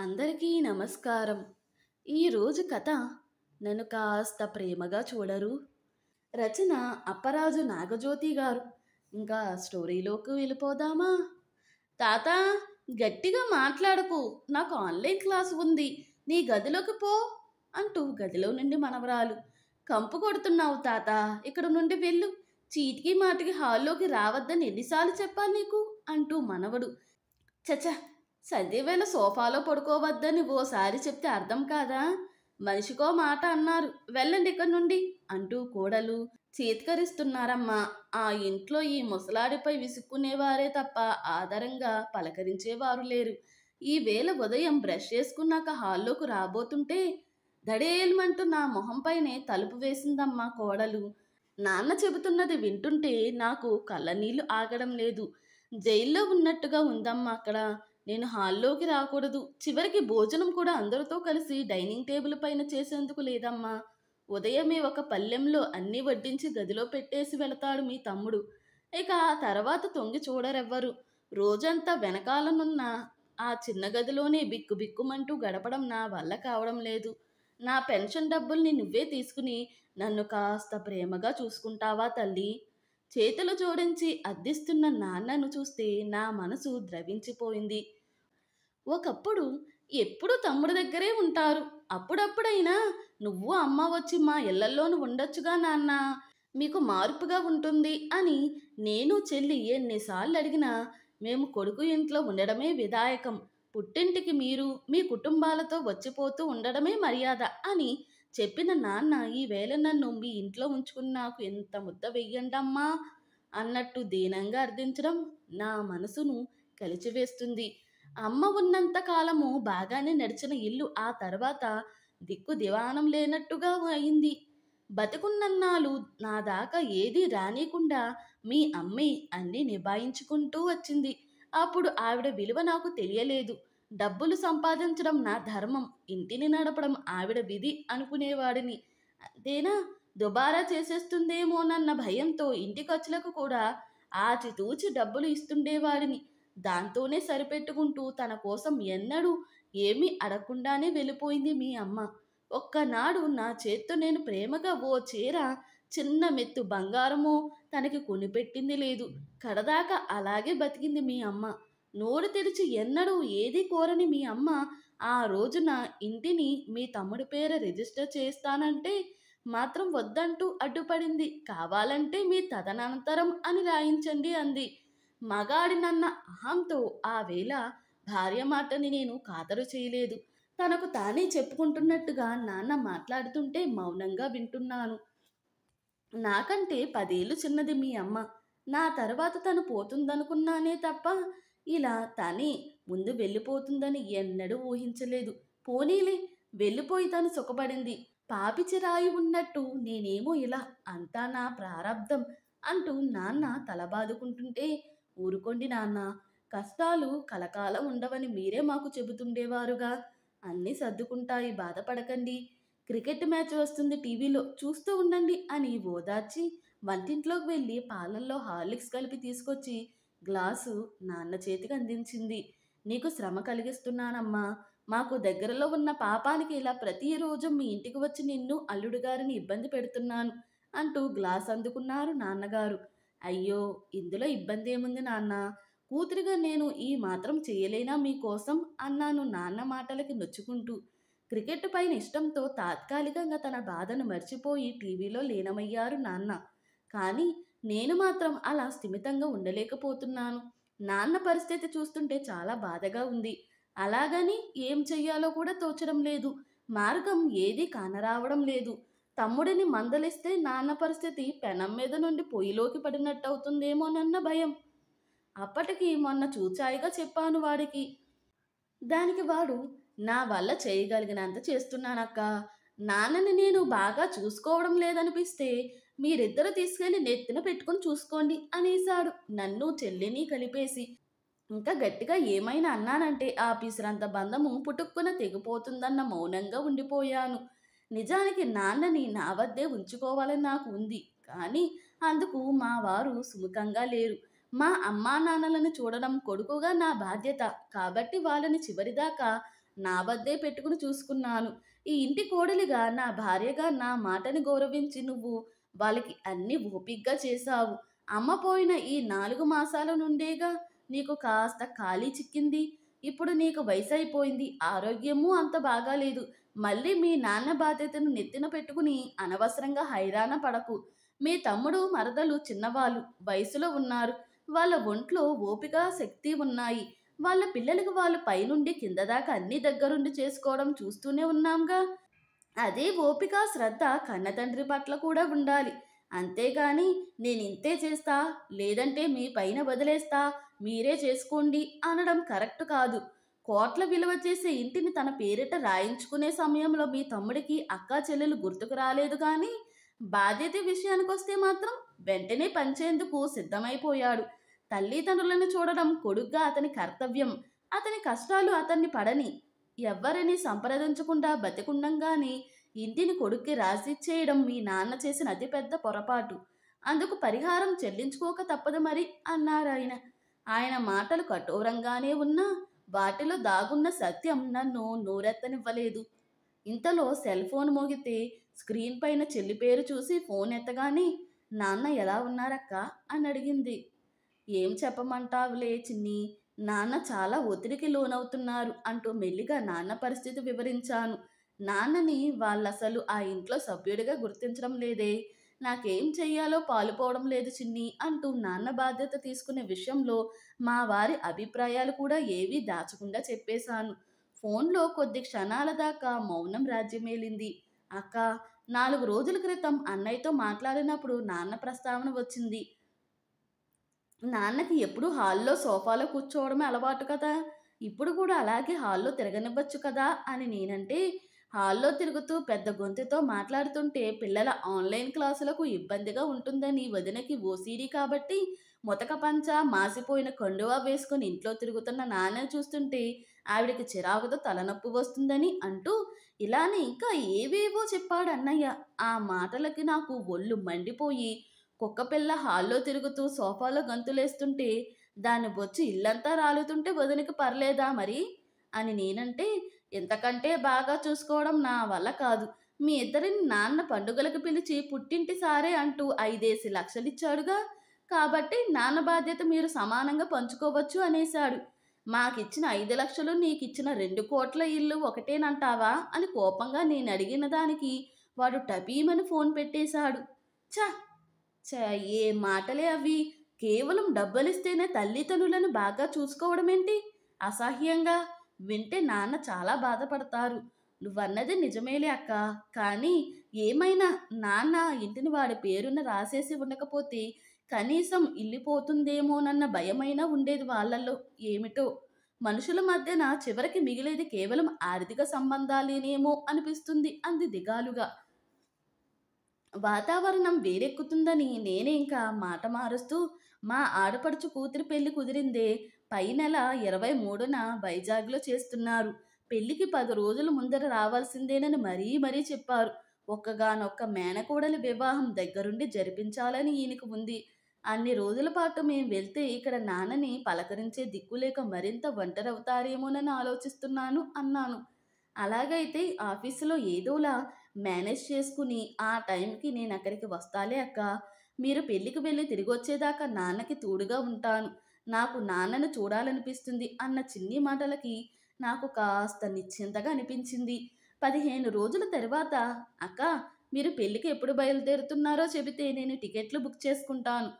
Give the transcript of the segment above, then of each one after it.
అందరికీ నమస్కారం. ఈరోజు కథ నన్ను కాస్త ప్రేమగా చూడరు. రచన అప్పరాజు నాగజ్యోతి గారు. ఇంకా స్టోరీలోకి వెళ్ళిపోదామా? తాత, గట్టిగా మాట్లాడకు, నాకు ఆన్లైన్ క్లాస్ ఉంది, నీ గదిలోకి పో అంటూ గదిలో నుండి మనవరాలు. కంపు కొడుతున్నావు తాత, ఇక్కడ నుండి వెళ్ళు, చీటికి మాటికి హాల్లోకి రావద్దని ఎన్నిసార్లు చెప్పాలి నీకు అంటూ మనవడు. చచ, సంధ్యవేళ సోఫాలో పడుకోవద్దని ఓసారి చెప్తే అర్థం కాదా? మనిషికో మాట అన్నారు, వెళ్ళండి ఇక్కడి నుండి అంటూ కోడలు చీత్కరిస్తున్నారమ్మా. ఆ ఇంట్లో ఈ ముసలాడిపై విసుక్కునేవారే తప్ప ఆదరంగా పలకరించేవారు లేరు. ఈ వేళ ఉదయం బ్రష్ చేసుకున్నాక హాల్లోకి రాబోతుంటే దడేల్మంటూ నా మొహంపైనే తలుపు వేసిందమ్మా కోడలు. నాన్న చెబుతున్నది వింటుంటే నాకు కళ్ళనీళ్లు ఆగడం లేదు. జైల్లో ఉన్నట్టుగా ఉందమ్మా అక్కడ. నేను హాల్లోకి రాకూడదు, చివరికి భోజనం కూడా అందరితో కలిసి డైనింగ్ టేబుల్ పైన చేసేందుకు లేదమ్మా. ఉదయమే ఒక పళ్ళెంలో అన్నీ వడ్డించి గదిలో పెట్టేసి వెళతాడు మీ తమ్ముడు. ఇక ఆ తర్వాత తొంగి చూడరెవ్వరు. రోజంతా వెనకాలనున్న ఆ చిన్న గదిలోనే బిక్కు బిక్కుమంటూ గడపడం నా వల్ల కావడం లేదు. నా పెన్షన్ డబ్బుల్ని నువ్వే తీసుకుని నన్ను కాస్త ప్రేమగా చూసుకుంటావా తల్లి? చేతులు జోడించి అర్థిస్తున్న నాన్నను చూస్తే నా మనసు ద్రవించిపోయింది. ఒకప్పుడు ఎప్పుడు తమ్ముడి దగ్గరే ఉంటారు, అప్పుడప్పుడైనా నువ్వు అమ్మ వచ్చి మా ఇళ్లల్లోనూ ఉండొచ్చుగా నాన్న, మీకు మార్పుగా ఉంటుంది అని నేను చెల్లి ఎన్నిసార్లు అడిగినా మేము కొడుకు ఇంట్లో ఉండడమే విధాయకం, పుట్టింటికి మీరు మీ కుటుంబాలతో వచ్చిపోతూ ఉండడమే మర్యాద అని చెప్పిన నాన్న ఈవేళ నన్ను మీ ఇంట్లో ఉంచుకుని నాకు ఎంత ముద్ద వెయ్యండమ్మా అన్నట్టు దీనంగా అర్థించడం నా మనసును కలిచివేస్తుంది. అమ్మ ఉన్నంత కాలము బాగానే నడిచిన ఇల్లు ఆ తర్వాత దిక్కు దివాణం లేనట్టుగా అయింది. బతికున్నన్నాళ్ళు నా దాకా ఏదీ రానీకుండా మీ అమ్మే అన్నీ నిభాయించుకుంటూ వచ్చింది. అప్పుడు ఆవిడ విలువ నాకు తెలియలేదు. డబ్బులు సంపాదించడం నా ధర్మం, ఇంటిని నడపడం ఆవిడ విధి అనుకునేవాడిని. అంతేనా, దుబారా చేసేస్తుందేమోనన్న భయంతో ఇంటి ఖర్చులకు కూడా ఆచితూచి డబ్బులు ఇస్తుండేవాడిని. దాంతోనే సరిపెట్టుకుంటూ తన కోసం ఎన్నడూ ఏమీ అడగకుండానే వెళ్ళిపోయింది మీ అమ్మ. ఒక్కనాడు నా చేత్తో నేను ప్రేమగా ఓ చీర, చిన్న మెత్తు బంగారమో తనకి కొనిపెట్టింది లేదు. కడదాకా అలాగే బతికింది మీ అమ్మ. నోరు తెరిచి ఎన్నడూ ఏదీ కోరని మీ అమ్మ ఆ రోజున ఇంటిని మీ తమ్ముడి పేర రిజిస్టర్ చేస్తానంటే మాత్రం వద్దంటూ అడ్డుపడింది. కావాలంటే మీ తదనంతరం అని రాయించండి అంది. మగాడినన్న అహంతో ఆ వేళ భార్య మాటని నేను ఖాతరు చేయలేదు. తనకు తానే చెప్పుకుంటున్నట్టుగా నాన్న మాట్లాడుతుంటే మౌనంగా వింటున్నాను. నాకంటే 10 ఏళ్ళు చిన్నది మీ అమ్మ. నా తర్వాత తను పోతుందనుకున్నానే తప్ప ఇలా తనే ముందు వెళ్ళిపోతుందని ఎన్నడూ ఊహించలేదు. పోనీలే, వెళ్ళిపోయి తను సుఖపడింది. పాపిచిరాయి ఉన్నట్టు నేనేమో ఇలా, అంతా నా ప్రారబ్ధం అంటూ నాన్న తలబాదుకుంటుంటే, ఊరుకోండి నాన్న, కష్టాలు కలకాలం ఉండవని మీరే మాకు చెబుతుండేవారుగా, అన్నీ సర్దుకుంటాయి, బాధపడకండి, క్రికెట్ మ్యాచ్ వస్తుంది టీవీలో, చూస్తూ ఉండండి అని ఓదార్చి వంటింట్లోకి వెళ్ళి పాలల్లో హార్లిక్స్ కలిపి తీసుకొచ్చి గ్లాసు నాన్న చేతికి అందించింది. నీకు శ్రమ కలిగిస్తున్నానమ్మా, మాకు దగ్గరలో ఉన్న పాపానికి ఇలా ప్రతిరోజు మీ ఇంటికి వచ్చి నిన్ను అల్లుడు గారిని ఇబ్బంది పెడుతున్నాను అంటూ గ్లాస్ అందుకున్నారు నాన్నగారు. అయ్యో, ఇందులో ఇబ్బంది ఏముంది నాన్న, కూతురిగా నేను ఈ మాత్రం చేయలేనా మీకోసం అన్నాను నాన్న మాటలకి నొచ్చుకుంటూ. క్రికెట్ పైన ఇష్టంతో తాత్కాలికంగా తన బాధను మర్చిపోయి టీవీలో లీనమయ్యారు నాన్న. కానీ నేను మాత్రం అలా స్థిమితంగా ఉండలేకపోతున్నాను. నాన్న పరిస్థితి చూస్తుంటే చాలా బాధగా ఉంది. అలాగని ఏం చెయ్యాలో కూడా తోచడం లేదు. మార్గం ఏదీ కానరావడం లేదు. తమ్ముడిని మందలిస్తే నాన్న పరిస్థితి పెనం మీద నుండి పొయ్యిలోకి పడినట్టవుతుందేమోనన్న భయం. అప్పటికి మొన్న చూచాయిగా చెప్పాను వాడికి. దానికి వాడు, నా వల్ల చేయగలిగినంత చేస్తున్నానక్క, నాన్నని నేను బాగా చూసుకోవడం లేదనిపిస్తే మీరిద్దరు తీసుకెళ్లి నెత్తిన పెట్టుకుని చూసుకోండి అనేశాడు నన్ను చెల్లిని కలిపేసి. ఇంకా గట్టిగా ఏమైనా అన్నానంటే ఆఫీసరంత బంధము పుటుక్కున తెగిపోతుందన్న మౌనంగా ఉండిపోయాను. నిజానికి నాన్నని నా వద్దే ఉంచుకోవాలని నాకు ఉంది. కానీ అందుకు మా వారు సుముఖంగా లేరు. మా అమ్మా నాన్నలను చూడడం కొడుకుగా నా బాధ్యత కాబట్టి వాళ్ళని చివరిదాకా నా వద్దే పెట్టుకుని చూసుకున్నాను. ఈ ఇంటి కోడలిగా, నా భార్యగా నా మాటని గౌరవించి నువ్వు వాళ్ళకి అన్నీ ఓపిగ్గా చేశావు. అమ్మ పోయిన ఈ 4 మాసాల నుండేగా నీకు కాస్త ఖాళీ చిక్కింది. ఇప్పుడు నీకు వయసైపోయింది. ఆరోగ్యమూ అంత బాగాలేదు. మళ్ళీ మీ నాన్న బాధ్యతను నెత్తిన పెట్టుకుని అనవసరంగా హైరాణ పడకు. మీ తమ్ముడు, మరదలు చిన్నవాళ్ళు, వయసులో ఉన్నారు. వాళ్ళ ఒంట్లో ఓపిక, శక్తి ఉన్నాయి. వాళ్ళ పిల్లలకి వాళ్ళు పైనుండి కింద దాకా అన్నీ దగ్గరుండి చేసుకోవడం చూస్తూనే ఉన్నాంగా. అదే ఓపిక, శ్రద్ధ కన్నతండ్రి పట్ల కూడా ఉండాలి. అంతేగాని నేనింతే చేస్తా, లేదంటే మీ పైన వదిలేస్తా, మీరే చేసుకోండి అనడం కరెక్ట్ కాదు. కోట్ల విలువ చేసే ఇంటిని తన పేరిట రాయించుకునే సమయంలో మీ తమ్ముడికి అక్కా చెల్లెలు గుర్తుకు రాలేదు కానీ, బాధ్యత విషయానికొస్తే మాత్రం వెంటనే పంచేందుకు సిద్ధమైపోయాడు. తల్లిదండ్రులను చూడడం కొడుగ్గా అతని కర్తవ్యం. అతని కష్టాలు అతన్ని పడని. ఎవ్వరిని సంప్రదించకుండా బతికుండంగానే ఇంటిని కొడుక్కి రాసిచ్చేయడం మీ నాన్న చేసిన అతిపెద్ద పొరపాటు. అందుకు పరిహారం చెల్లించుకోక తప్పదు మరి అన్నారాయన. ఆయన మాటలు కఠోరంగానే ఉన్నా వాటిలో దాగున్న సత్యం నన్ను నోరెత్తనివ్వలేదు. ఇంతలో సెల్ ఫోన్ మోగితే స్క్రీన్ పైన చెల్లి పేరు చూసి ఫోన్ ఎత్తగానే నాన్న ఎలా ఉన్నారక్క అని అడిగింది. ఏం చెప్పమంటావులే చిన్ని, నాన్న చాలా ఒత్తిడికి లోనవుతున్నారు అంటూ మెల్లిగా నాన్న పరిస్థితి వివరించాను. నాన్నని వాళ్ళసలు ఆ ఇంట్లో సభ్యుడిగా గుర్తించడం లేదే. నాకేం చెయ్యాలో పాలుపోవడం లేదు చిన్ని అంటూ నాన్న బాధ్యత తీసుకునే విషయంలో మా వారి అభిప్రాయాలు కూడా ఏవీ దాచకుండా చెప్పేశాను. ఫోన్లో కొద్ది క్షణాల దాకా మౌనం రాజ్యమేలింది. అక్క, 4 రోజుల క్రితం అన్నయ్యతో మాట్లాడినప్పుడు నాన్న ప్రస్తావన వచ్చింది. నాన్నకి ఎప్పుడూ హాల్లో సోఫాలో కూర్చోవడమే అలవాటు కదా. ఇప్పుడు కూడా అలాగే హాల్లో తిరగనివ్వచ్చు కదా అని నేనంటే, హాల్లో తిరుగుతూ పెద్ద గొంతుతో మాట్లాడుతుంటే పిల్లల ఆన్లైన్ క్లాసులకు ఇబ్బందిగా ఉంటుందని వదినకి ఓసీడీ కాబట్టి ముతక పంచ, మాసిపోయిన కండువా వేసుకుని ఇంట్లో తిరుగుతున్న నాన్నని చూస్తుంటే ఆవిడకి చిరాకుతో తలనొప్పి వస్తుందని అంటూ ఇలానే ఇంకా ఏవేవో చెప్పాడు అన్నయ్య. ఆ మాటలకి నాకు ఒళ్ళు మండిపోయి కుక్కపిల్ల హాల్లో తిరుగుతూ సోఫాలో గంతులేస్తుంటే దాని బొచ్చి ఇల్లంతా రాలుతుంటే వదినకి పర్లేదా మరి అని నేనంటే, ఇంతకంటే బాగా చూసుకోవడం నా వల్ల కాదు. మీ ఇద్దరిని నాన్న పండుగలకు పిలిచి పుట్టింటి సారే అంటూ 5 లక్షలిచ్చాడుగా, కాబట్టి నాన్న బాధ్యత మీరు సమానంగా పంచుకోవచ్చు అనేశాడు. మాకిచ్చిన 5 లక్షలు నీకిచ్చిన 2 కోట్ల ఇల్లు ఒకటేనంటావా అని కోపంగా నేను అడిగిన దానికి వాడు టపీమని ఫోన్ పెట్టేశాడు. ఛ! ఛ! ఏ మాటలే అవి! కేవలం డబ్బులిస్తేనే తల్లిదండ్రులను బాగా చూసుకోవడమేంటి? అసహ్యంగా! వింటే నాన్న చాలా బాధపడతారు. నువ్వన్నది నిజమేలే అక్క. కానీ ఏమైనా నాన్న ఇంటిని వాడి పేరున రాసేసి ఉండకపోతే కనీసం ఇల్లిపోతుందేమోనన్న భయమైనా ఉండేది వాళ్ళల్లో. ఏమిటో మనుషుల మధ్యన చివరికి మిగిలేది కేవలం ఆర్థిక సంబంధాలేనేమో అనిపిస్తుంది అంది దిగాలుగా. వాతావరణం వేడెక్కుతుందని నేనే ఇంకా మాట మారుస్తూ, మా ఆడపడుచు కూతురి పెళ్లి కుదిరిందే. పై నెల 23న వైజాగ్లో చేస్తున్నారు. పెళ్లికి 10 రోజుల ముందర రావాల్సిందేనని మరీ చెప్పారు. ఒక్కగానొక్క మేనకోడలి వివాహం దగ్గరుండి జరిపించాలని ఈయనకు ఉంది. అన్ని రోజుల పాటు మేం వెళ్తే ఇక్కడ నాన్నని పలకరించే దిక్కులేక మరింత ఒంటరవుతారేమోనని ఆలోచిస్తున్నాను అన్నాను. అలాగైతే ఆఫీసులో ఏదోలా మేనేజ్ చేసుకుని ఆ టైంకి నేనక్కడికి వస్తాలే అక్క. మీరు పెళ్ళికి వెళ్ళి తిరిగొచ్చేదాకా నాన్నకి తోడుగా ఉంటాను. నాకు నాన్నను చూడాలనిపిస్తుంది అన్న చిన్ని మాటలకి నాకు కాస్త నిశ్చింతగా అనిపించింది. 15 రోజుల తర్వాత అక్క, మీరు పెళ్ళికి ఎప్పుడు బయలుదేరుతున్నారో చెబితే నేను టికెట్లు బుక్ చేసుకుంటాను.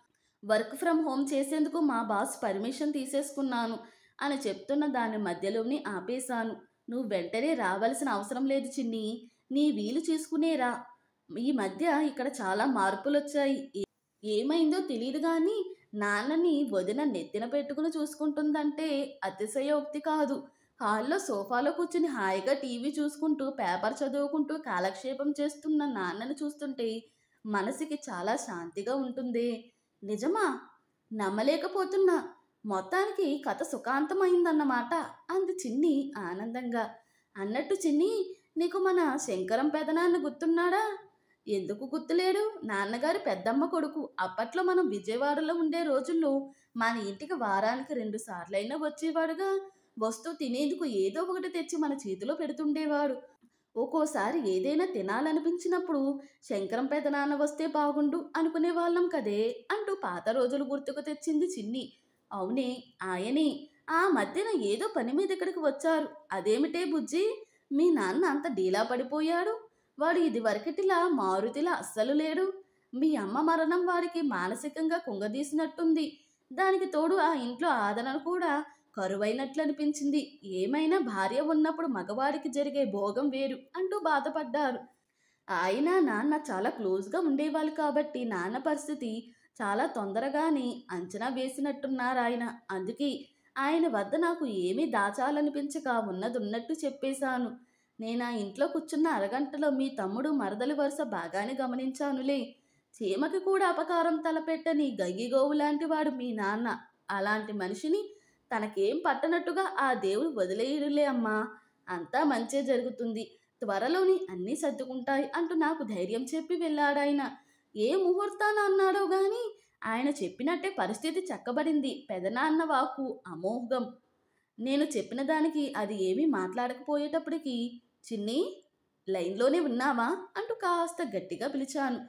వర్క్ ఫ్రమ్ హోమ్ చేసేందుకు మా బాస్ పర్మిషన్ తీసేసుకున్నాను అని చెప్తున్న దాని మధ్యలోనే ఆపేశాను. నువ్వు వెంటనే రావాల్సిన అవసరం లేదు చిన్ని. నీ వీలు చూసుకునేరా. ఈ మధ్య ఇక్కడ చాలా మార్పులొచ్చాయి. ఏమైందో తెలీదు గాని నాన్నని వదిన నెత్తిన పెట్టుకుని చూసుకుంటుందంటే అతిశయోక్తి కాదు. హాల్లో సోఫాలో కూర్చుని హాయిగా టీవీ చూసుకుంటూ పేపర్ చదువుకుంటూ కాలక్షేపం చేస్తున్న నాన్నని చూస్తుంటే మనసుకి చాలా శాంతిగా ఉంటుంది. నిజమా? నమ్మలేకపోతున్నా. మొత్తానికి కథ సుఖాంతమైందన్నమాట అంది చిన్ని ఆనందంగా. అన్నట్టు చిన్ని, నీకు మన శంకరం పెదనాన్న గుర్తున్నాడా? ఎందుకు గుర్తులేడు? నాన్నగారి పెద్దమ్మ కొడుకు. అప్పట్లో మనం విజయవాడలో ఉండే రోజుల్లో మన ఇంటికి వారానికి 2 సార్లైనా వచ్చేవాడుగా. వస్తువు తినేందుకు ఏదో ఒకటి తెచ్చి మన చేతిలో పెడుతుండేవాడు. ఒక్కోసారి ఏదైనా తినాలనిపించినప్పుడు శంకరం పెదనాన్న వస్తే బాగుండు అనుకునే వాళ్ళం కదే అంటూ పాత రోజులు గుర్తుకు తెచ్చింది చిన్ని. అవునే, ఆయనే. ఆ మధ్యన ఏదో పని మీద ఇక్కడికి వచ్చారు. అదేమిటే బుజ్జి, మీ నాన్న అంత డీలా పడిపోయాడు? వాడు ఇదివరకటిలా మారుతిలా అస్సలు లేడు. మీ అమ్మ మరణం వాడికి మానసికంగా కుంగదీసినట్టుంది. దానికి తోడు ఆ ఇంట్లో ఆదరణ కూడా కరువైనట్లు అనిపించింది. ఏమైనా భార్య ఉన్నప్పుడు మగవాడికి జరిగే భోగం వేరు అంటూ బాధపడ్డారు. ఆయన నాన్న చాలా క్లోజ్గా ఉండేవాళ్ళు కాబట్టి నాన్న పరిస్థితి చాలా తొందరగానే అంచనా వేసినట్టున్నారు ఆయన. అందుకే ఆయన వద్ద నాకు ఏమీ దాచాలనిపించక ఉన్నదున్నట్టు చెప్పేశాను. నేను ఆ ఇంట్లో కూర్చున్న అరగంటలో మీ తమ్ముడు మరదలి వరుస బాగానే గమనించానులే. చీమకి కూడా అపకారం తలపెట్టని గయ్యిగోవు లాంటి వాడు మీ నాన్న. అలాంటి మనిషిని తనకేం పట్టనట్టుగా ఆ దేవుడు వదిలేయులే అమ్మా. అంతా మంచే జరుగుతుంది. త్వరలోని అన్నీ సర్దుకుంటాయి అంటూ నాకు ధైర్యం చెప్పి వెళ్ళాడాయన. ఏ ముహూర్తాన అన్నాడో గాని ఆయన చెప్పినట్టే పరిస్థితి చక్కబడింది. పెదనాన్న వాక్కు అమోఘం. నేను చెప్పిన దానికి అది ఏమీ మాట్లాడకపోయేటప్పటికి, చిన్ని, లైన్లోనే ఉన్నావా అంటూ కాస్త గట్టిగా పిలిచాను.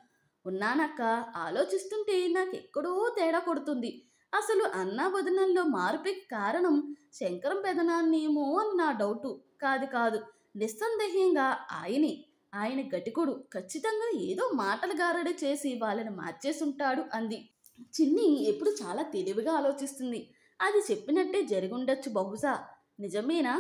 ఉన్నానక్క. ఆలోచిస్తుంటే నాకెక్కడో తేడా కొడుతుంది. అసలు అన్నా వదినల్లో మార్పుకి కారణం శంకరం పెదనాన్నేమో అని నా డౌటు. కాదు కాదు, నిస్సందేహంగా ఆయనే. ఆయన గటికుడు. ఖచ్చితంగా ఏదో మాటలు గారడి చేసి వాళ్ళని మార్చేసుంటాడు అంది. చిన్ని ఎప్పుడు చాలా తెలివిగా ఆలోచిస్తుంది. అది చెప్పినట్టే జరిగుండొచ్చు బహుశా. నిజమేనా?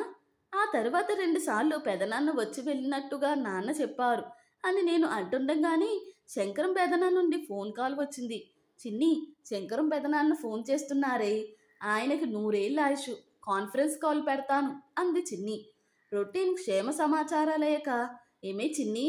ఆ తరువాత 2 సార్లు పెదనాన్న వచ్చి వెళ్ళినట్టుగా నాన్న చెప్పారు అని నేను అంటుండగానే శంకరం పెదనాన్న నుండి ఫోన్ కాల్ వచ్చింది. చిన్ని, శంకరం పెదనాన్న ఫోన్ చేస్తున్నారే. ఆయనకి 100 ఏళ్ళ ఆయుష్. కాన్ఫరెన్స్ కాల్ పెడతాను అంది చిన్ని. రొటీన్ క్షేమ సమాచారాలేక, ఏమే చిన్ని,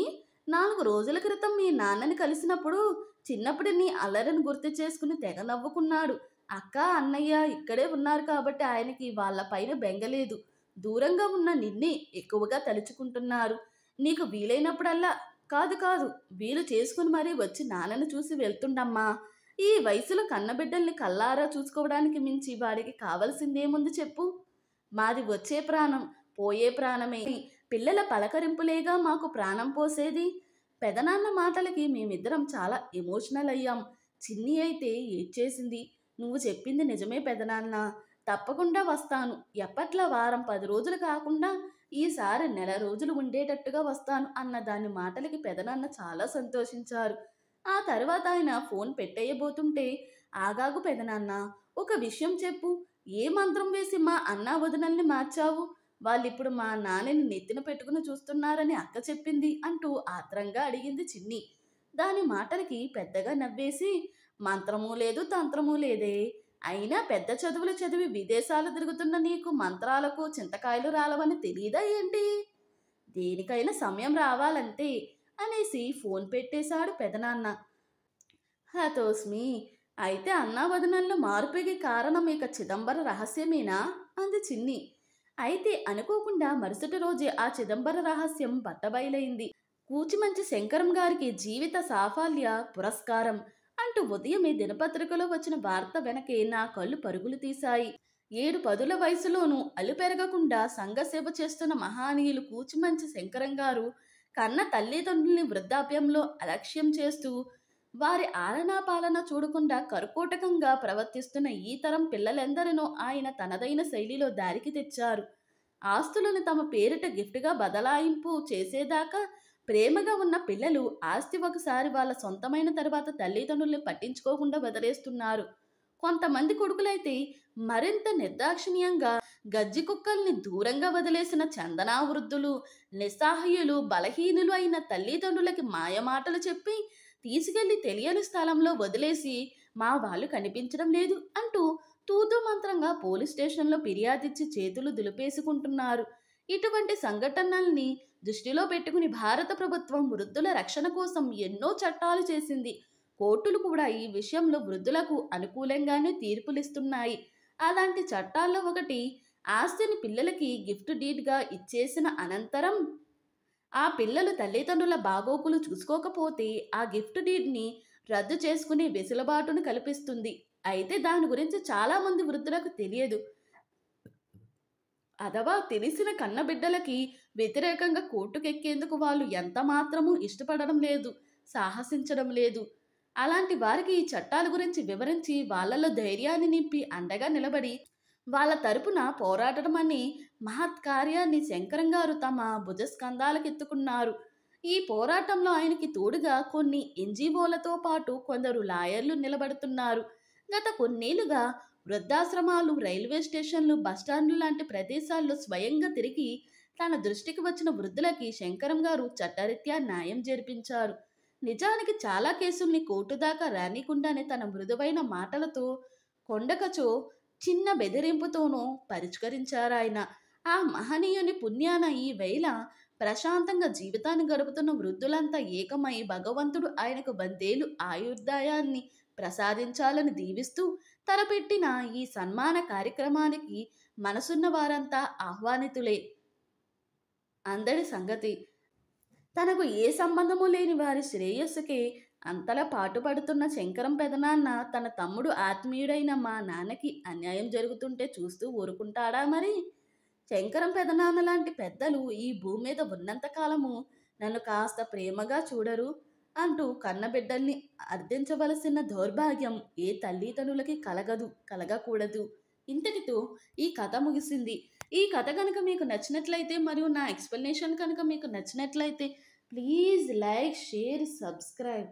4 రోజుల క్రితం మీ నాన్నని కలిసినప్పుడు చిన్నప్పుడు నీ అల్లరిని గుర్తు చేసుకుని తెగ నవ్వుకున్నాడు. అక్క అన్నయ్య ఇక్కడే ఉన్నారు కాబట్టి ఆయనకి వాళ్ళ పైన బెంగలేదు. దూరంగా ఉన్న నిన్నే ఎక్కువగా తలుచుకుంటున్నారు. నీకు వీలైనప్పుడల్లా, కాదు కాదు, వీలు చేసుకుని మరీ వచ్చి నాన్నని చూసి వెళ్తుండమ్మా. ఈ వయసులో కన్నబిడ్డల్ని కల్లారా చూసుకోవడానికి మించి వాడికి కావలసిందేముంది చెప్పు? మాది వచ్చే ప్రాణం పోయే ప్రాణమే. పిల్లల పలకరింపులేగా మాకు ప్రాణం పోసేది. పెదనాన్న మాటలకి మేమిద్దరం చాలా ఎమోషనల్ అయ్యాం. చిన్ని అయితే ఏడ్చేసింది. నువ్వు చెప్పింది నిజమే పెదనాన్న. తప్పకుండా వస్తాను. ఎప్పట్లా వారం 10 రోజులు కాకుండా ఈసారి నెల రోజులు ఉండేటట్టుగా వస్తాను అన్న దాని మాటలకి పెదనాన్న చాలా సంతోషించారు. ఆ తర్వాత ఆయన ఫోన్ పెట్టేయబోతుంటే, ఆగాగు పెదనాన్న, ఒక విషయం చెప్పు. ఏ మంత్రం వేసి మా అన్నా వదినల్ని మార్చావు? వాళ్ళిప్పుడు మా నాన్నని నెత్తిన పెట్టుకుని చూస్తున్నారని అక్క చెప్పింది అంటూ ఆత్రంగా అడిగింది చిన్ని. దాని మాటలకి పెద్దగా నవ్వేసి, మంత్రమూ లేదు తంత్రమూ లేదే. అయినా పెద్ద చదువులు చదివి విదేశాలు తిరుగుతున్న నీకు మంత్రాలకు చింతకాయలు రాలవని తెలీదా ఏంటి? దేనికైనా సమయం రావాలంతే అనేసి ఫోన్ పెట్టేశాడు పెదనాన్న. హతోస్మి. అయితే అన్నా వదనల్లో మార్పుకి కారణం ఇక చిదంబర రహస్యమేనా అంది చిన్ని. అయితే అనుకోకుండా మరుసటి రోజే ఆ చిదంబర రహస్యం బట్టబయలైంది. కూచిమంచి శంకరం గారికి జీవిత సాఫల్య పురస్కారం అంటూ ఉదయమే దినపత్రికలో వచ్చిన వార్త వెనకే నా కళ్ళు పరుగులు తీశాయి. 7-10 వయసులోనూ అలుపెరగకుండా సంఘసేవ చేస్తున్న మహానీయులు కూచిమంచి శంకరం గారు కన్న తల్లిదండ్రుల్ని వృద్ధాప్యంలో అలక్ష్యం చేస్తూ వారి ఆలనా పాలన చూడకుండా కర్కోటకంగా ప్రవర్తిస్తున్న ఈ తరం పిల్లలెందరినో ఆయన తనదైన శైలిలో దారికి తెచ్చారు. ఆస్తులను తమ పేరిట గిఫ్ట్గా బదలాయింపు చేసేదాకా ప్రేమగా ఉన్న పిల్లలు ఆస్తి ఒకసారి వాళ్ళ సొంతమైన తర్వాత తల్లిదండ్రుల్ని పట్టించుకోకుండా వదిలేస్తున్నారు. కొంతమంది కొడుకులైతే మరింత నిర్దాక్షిణ్యంగా గజ్జి కుక్కల్ని దూరంగా వదిలేసిన చందనా వృద్ధులు, నిస్సహాయులు, బలహీనులు అయిన తల్లిదండ్రులకి మాయమాటలు చెప్పి తీసుకెళ్లి తెలియని స్థలంలో వదిలేసి మా వాళ్ళు కనిపించడం లేదు అంటూ తూతూ మంత్రంగా పోలీస్ స్టేషన్లో ఫిర్యాదిచ్చి చేతులు దులిపేసుకుంటున్నారు. ఇటువంటి సంఘటనల్ని దృష్టిలో పెట్టుకుని భారత ప్రభుత్వం వృద్ధుల రక్షణ కోసం ఎన్నో చట్టాలు చేసింది. కోర్టులు కూడా ఈ విషయంలో వృద్ధులకు అనుకూలంగానే తీర్పులిస్తున్నాయి. అలాంటి చట్టాల్లో ఒకటి, ఆస్తిని పిల్లలకి గిఫ్ట్ డీడ్గా ఇచ్చేసిన అనంతరం ఆ పిల్లలు తల్లిదండ్రుల బాగోగులు చూసుకోకపోతే ఆ గిఫ్ట్ డీడ్ని రద్దు చేసుకునే వెసులుబాటును కల్పిస్తుంది. అయితే దాని గురించి చాలామంది వృద్ధులకు తెలియదు. అథవా తెలిసిన కన్నబిడ్డలకి వ్యతిరేకంగా కోర్టుకెక్కేందుకు వాళ్ళు ఎంత మాత్రమూ ఇష్టపడడం లేదు, సాహసించడం లేదు. అలాంటి వారికి ఈ చట్టాల గురించి వివరించి వాళ్ళలో ధైర్యాన్ని నింపి అండగా నిలబడి వాళ్ళ తరపున పోరాడడం అనే మహత్ కార్యాన్ని శంకరం గారు తమ భుజస్కంధాలకెత్తుకున్నారు. ఈ పోరాటంలో ఆయనకి తోడుగా కొన్ని ఎన్‌జీఓలతో పాటు కొందరు లాయర్లు నిలబడుతున్నారు. గత కొన్నేళ్లుగా వృద్ధాశ్రమాలు, రైల్వే స్టేషన్లు, బస్టాండ్లు లాంటి ప్రదేశాల్లో స్వయంగా తిరిగి తన దృష్టికి వచ్చిన వృద్ధులకి శంకరం గారు చట్టరీత్యా న్యాయం జరిపించారు. నిజానికి చాలా కేసుల్ని కోర్టు దాకా రానీకుండానే తన మృదువైన మాటలతో, కొండకచో చిన్న బెదిరింపుతోనూ పరిష్కరించారాయన. ఆ మహనీయుని పుణ్యాన ఈ వేళ ప్రశాంతంగా జీవితాన్ని గడుపుతున్న వృద్ధులంతా ఏకమై భగవంతుడు ఆయనకు వందేలు ఆయుర్దాయాన్ని ప్రసాదించాలని దీవిస్తూ తలపెట్టిన ఈ సన్మాన కార్యక్రమానికి మనసున్న వారంతా ఆహ్వానితులే. అందరి సంగతి. తనకు ఏ సంబంధము లేని వారి శ్రేయస్సుకే అంతలా పాటుపడుతున్న శంకరం పెదనాన్న తన తమ్ముడు ఆత్మీయుడైన మా నాన్నకి అన్యాయం జరుగుతుంటే చూస్తూ ఊరుకుంటాడా మరి? శంకరం పెదనాన్న లాంటి పెద్దలు ఈ భూమి మీద ఉన్నంతకాలము నన్ను కాస్త ప్రేమగా చూడరు అంటూ కన్నబిడ్డల్ని అర్థించవలసిన దౌర్భాగ్యం ఏ తల్లిదండ్రులకి కలగకూడదు. ఇంతటితో ఈ కథ ముగిసింది. ఈ కథ కనుక మీకు నచ్చినట్లయితే మరియు నా ఎక్స్ప్లెనేషన్ కనుక మీకు నచ్చినట్లయితే ప్లీజ్ లైక్, షేర్, సబ్స్క్రైబ్.